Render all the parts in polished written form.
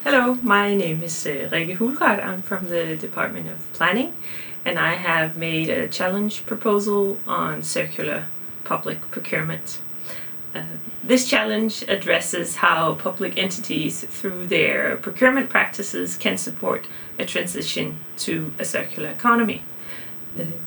Hello, my name is Rikke Hulgaard. I'm from the Department of Planning, and I have made a challenge proposal on circular public procurement. This challenge addresses how public entities, through their procurement practices, can support a transition to a circular economy.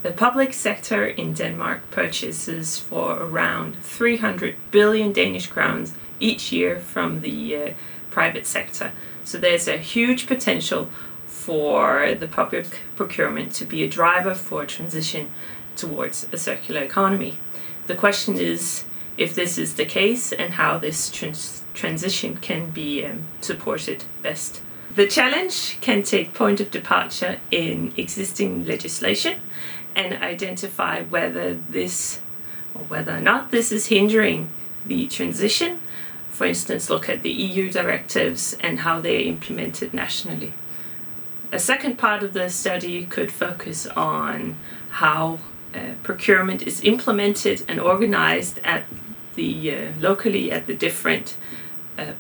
The public sector in Denmark purchases for around 300 billion Danish crowns each year from the private sector. So there's a huge potential for the public procurement to be a driver for a transition towards a circular economy. The question is if this is the case and how this transition can be supported best. The challenge can take point of departure in existing legislation and identify whether or not this is hindering the transition. For instance, look at the EU directives and how they are implemented nationally. A second part of the study could focus on how procurement is implemented and organized at the locally at the different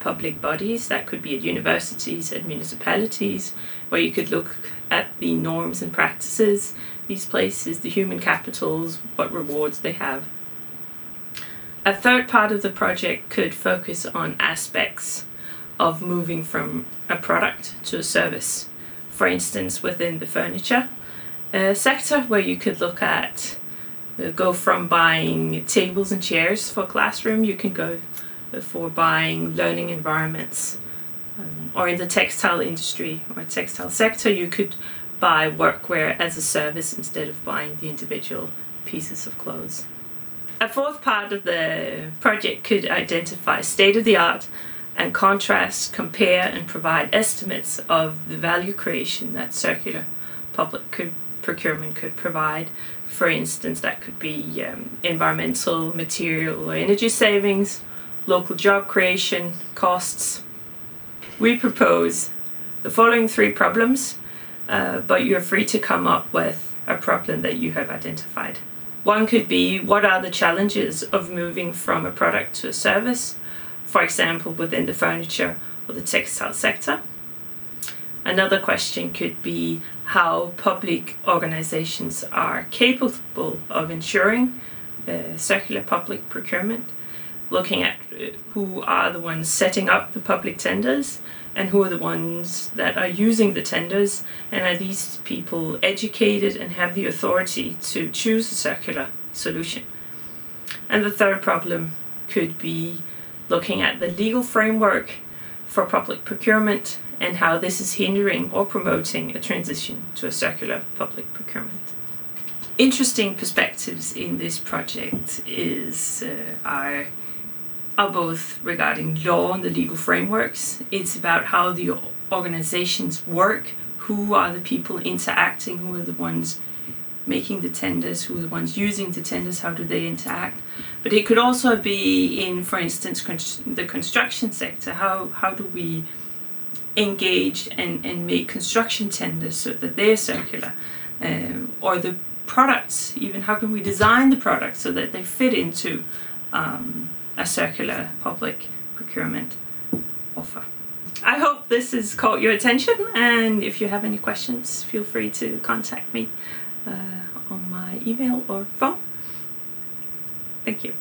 public bodies. That could be at universities, at municipalities, where you could look at the norms and practices, these places, the human capitals, what rewards they have. A third part of the project could focus on aspects of moving from a product to a service. For instance, within the furniture sector, where you could look at go from buying tables and chairs for a classroom, you can go for buying learning environments. Or in the textile industry or textile sector, you could buy workwear as a service instead of buying the individual pieces of clothes. A fourth part of the project could identify state-of-the-art and contrast, compare and provide estimates of the value creation that circular public procurement could provide. For instance, that could be environmental, material or energy savings, local job creation, costs. We propose the following 3 problems, but you're free to come up with a problem that you have identified. One could be, what are the challenges of moving from a product to a service, for example, within the furniture or the textile sector? Another question could be how public organizations are capable of ensuring circular public procurement, looking at who are the ones setting up the public tenders and who are the ones that are using the tenders, and are these people educated and have the authority to choose a circular solution. And the third problem could be looking at the legal framework for public procurement and how this is hindering or promoting a transition to a circular public procurement. Interesting perspectives in this project are both regarding law and the legal frameworks. It's about how the organizations work, who are the people interacting, who are the ones making the tenders, who are the ones using the tenders, how do they interact. But it could also be in, for instance, the construction sector. How do we engage and make construction tenders so that they're circular? Or the products, even how can we design the products so that they fit into a circular public procurement offer. I hope this has caught your attention, and if you have any questions, feel free to contact me on my email or phone. Thank you.